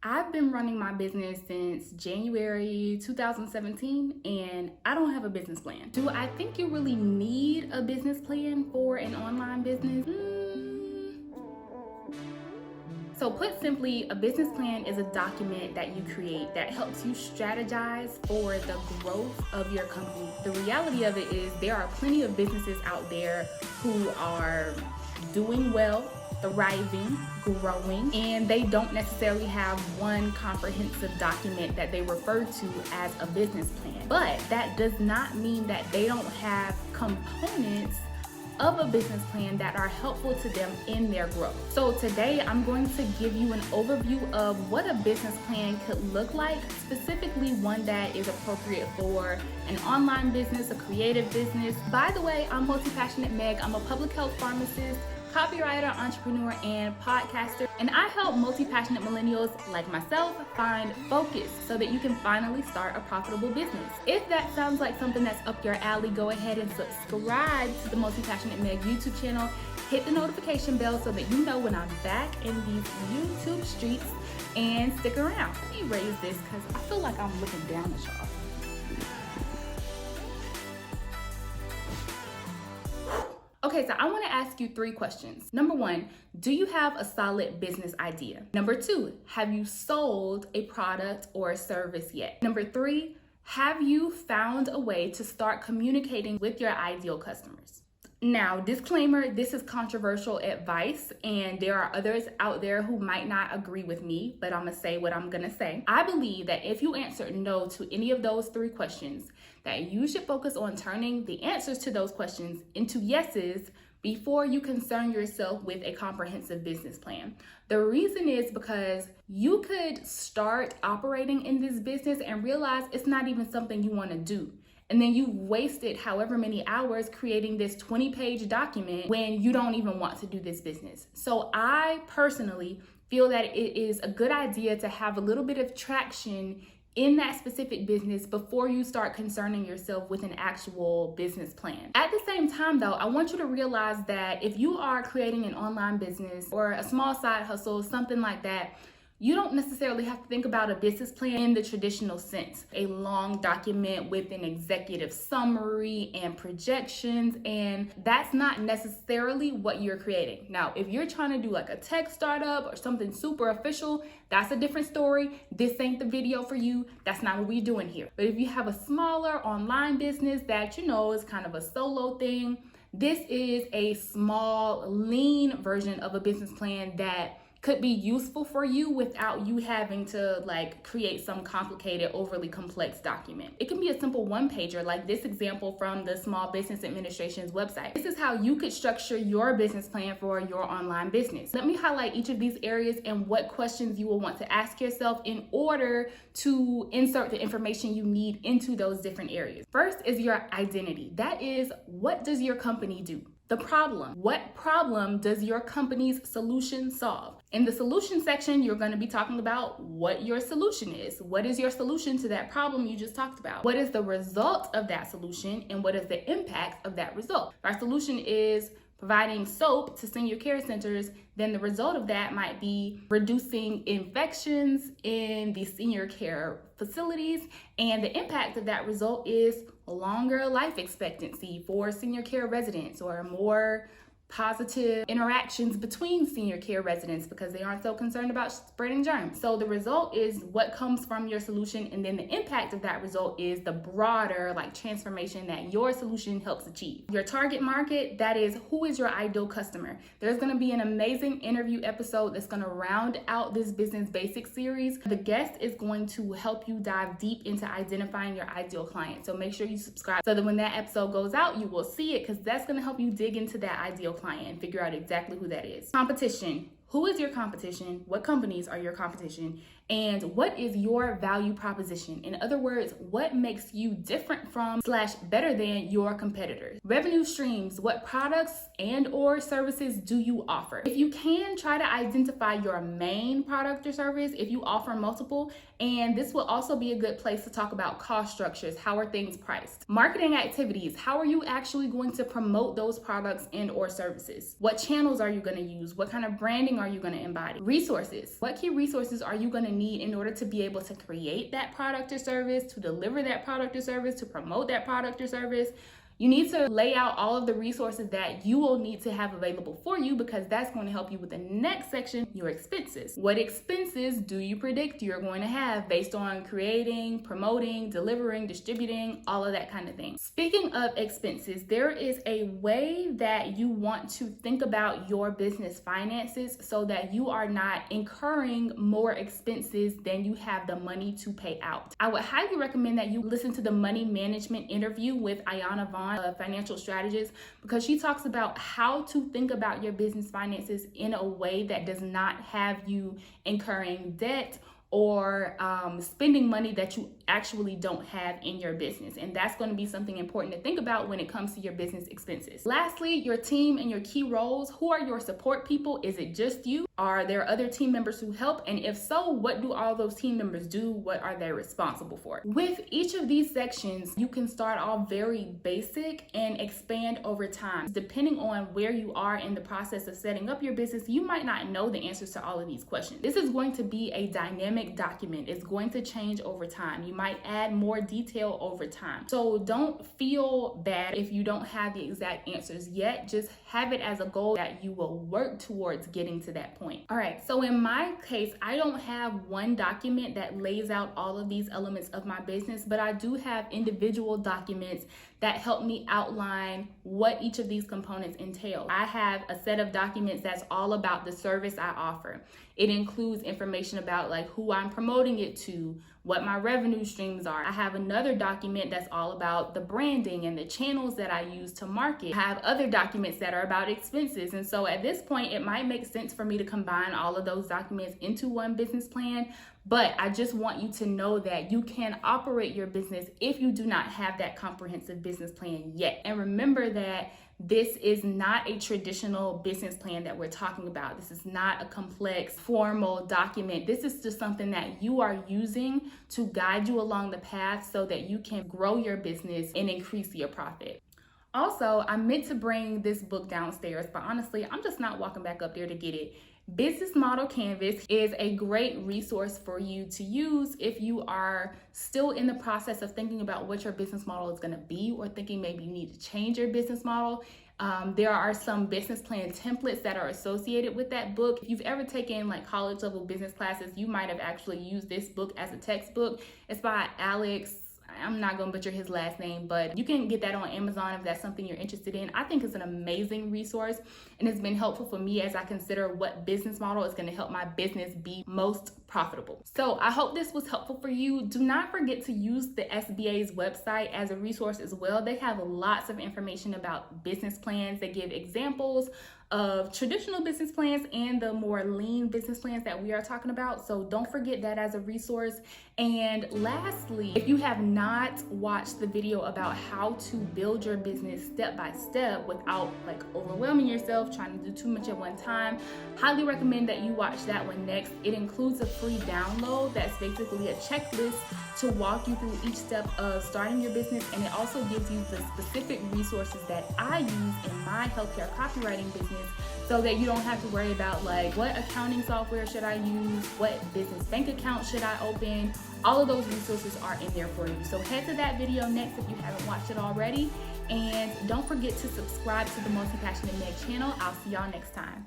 I've been running my business since January 2017 and I don't have a business plan. Do I think you really need a business plan for an online business? So put simply, a business plan is a document that you create that helps you strategize for the growth of your company. The reality of it is there are plenty of businesses out there who are doing well, thriving, growing, and they don't necessarily have one comprehensive document that they refer to as a business plan. But that does not mean that they don't have components of a business plan that are helpful to them in their growth. So today I'm going to give you an overview of what a business plan could look like, specifically one that is appropriate for an online business, a creative business. By the way, I'm Multipassionate Meg. I'm a public health pharmacist, copywriter, entrepreneur, and podcaster, and I help multi-passionate millennials like myself find focus so that you can finally start a profitable business. If that sounds like something that's up your alley, go ahead and subscribe to the Multipassionate Meg YouTube channel. Hit the notification bell so that you know when I'm back in these YouTube streets, and stick around. Let me raise this because I feel like I'm looking down at y'all. Okay, so I want to ask you 3 questions. Number 1, do you have a solid business idea? Number 2, have you sold a product or a service yet? Number 3, have you found a way to start communicating with your ideal customers? Now, disclaimer, this is controversial advice, and there are others out there who might not agree with me, but I'm gonna say what I'm gonna say. I believe that if you answered no to any of those 3 questions, that you should focus on turning the answers to those questions into yeses before you concern yourself with a comprehensive business plan. The reason is because you could start operating in this business and realize it's not even something you want to do. And then you've wasted however many hours creating this 20-page document when you don't even want to do this business. So I personally feel that it is a good idea to have a little bit of traction in that specific business before you start concerning yourself with an actual business plan. At the same time though, I want you to realize that if you are creating an online business or a small side hustle, something like that, you don't necessarily have to think about a business plan in the traditional sense. A long document with an executive summary and projections, and that's not necessarily what you're creating. Now, if you're trying to do like a tech startup or something super official, that's a different story. This ain't the video for you. That's not what we're doing here. But if you have a smaller online business that you know is kind of a solo thing, this is a small, lean version of a business plan that could be useful for you without you having to like create some complicated, overly complex document. It can be a simple 1-pager like this example from the Small Business Administration's website. This is how you could structure your business plan for your online business. Let me highlight each of these areas and what questions you will want to ask yourself in order to insert the information you need into those different areas. First is your identity. That is, what does your company do? The problem. What problem does your company's solution solve? In the solution section, you're going to be talking about what your solution is. What is your solution to that problem you just talked about? What is the result of that solution, and what is the impact of that result? If our solution is providing soap to senior care centers, then the result of that might be reducing infections in the senior care facilities, and the impact of that result is longer life expectancy for senior care residents, or more positive interactions between senior care residents because they aren't so concerned about spreading germs. So the result is what comes from your solution, and then the impact of that result is the broader like transformation that your solution helps achieve. Your target market, that is, who is your ideal customer? There's going to be an amazing interview episode that's going to round out this business basics series. The guest is going to help you dive deep into identifying your ideal client. So make sure you subscribe so that when that episode goes out, you will see it, because that's going to help you dig into that ideal client and figure out exactly who that is. Competition. Who is your competition? What companies are your competition? And what is your value proposition? In other words, what makes you different from / better than your competitors? Revenue streams. What products and or services do you offer? If you can, try to identify your main product or service if you offer multiple. And this will also be a good place to talk about cost structures. How are things priced? Marketing activities. How are you actually going to promote those products and or services? What channels are you going to use? What kind of branding are you going to embody? Resources. What key resources are you going to need in order to be able to create that product or service, to deliver that product or service, to promote that product or service? You need to lay out all of the resources that you will need to have available for you, because that's going to help you with the next section, your expenses. What expenses do you predict you're going to have based on creating, promoting, delivering, distributing, all of that kind of thing. Speaking of expenses, there is a way that you want to think about your business finances so that you are not incurring more expenses than you have the money to pay out. I would highly recommend that you listen to the money management interview with Ayana Vaughn, a financial strategist, because she talks about how to think about your business finances in a way that does not have you incurring debt or spending money that you actually don't have in your business. And that's going to be something important to think about when it comes to your business expenses. Lastly, your team and your key roles. Who are your support people? Is it just you? Are there other team members who help? And if so, what do all those team members do? What are they responsible for? With each of these sections, you can start off very basic and expand over time. Depending on where you are in the process of setting up your business, you might not know the answers to all of these questions. This is going to be a dynamic document. It's going to change over time. You might add more detail over time. So don't feel bad if you don't have the exact answers yet. Just have it as a goal that you will work towards getting to that point. All right, so in my case, I don't have one document that lays out all of these elements of my business, but I do have individual documents that help me outline what each of these components entail. I have a set of documents that's all about the service I offer. It includes information about like who I'm promoting it to, what my revenue streams are. I have another document that's all about the branding and the channels that I use to market. I have other documents that are about expenses. And so at this point, it might make sense for me to combine all of those documents into one business plan. But I just want you to know that you can operate your business if you do not have that comprehensive business plan yet. And remember that this is not a traditional business plan that we're talking about. This is not a complex, formal document. This is just something that you are using to guide you along the path so that you can grow your business and increase your profit. Also, I meant to bring this book downstairs, but honestly, I'm just not walking back up there to get it. Business Model Canvas is a great resource for you to use if you are still in the process of thinking about what your business model is going to be, or thinking maybe you need to change your business model. There are some business plan templates that are associated with that book. If you've ever taken like college level business classes, you might have actually used this book as a textbook. It's by Alex. I'm not going to butcher his last name, but you can get that on Amazon if that's something you're interested in. I think it's an amazing resource, and it's been helpful for me as I consider what business model is going to help my business be most profitable. So I hope this was helpful for you. Do not forget to use the SBA's website as a resource as well. They have lots of information about business plans. They give examples of traditional business plans and the more lean business plans that we are talking about. So don't forget that as a resource. And lastly, if you have not watched the video about how to build your business step by step without like overwhelming yourself, trying to do too much at one time, highly recommend that you watch that one next. It includes a free download that's basically a checklist to walk you through each step of starting your business. And it also gives you the specific resources that I use in my healthcare copywriting business, so that you don't have to worry about like what accounting software should I use, what business bank account should I open. All of those resources are in there for you. So head to that video next if you haven't watched it already. And don't forget to subscribe to the Multipassionate Meg channel. I'll see y'all next time.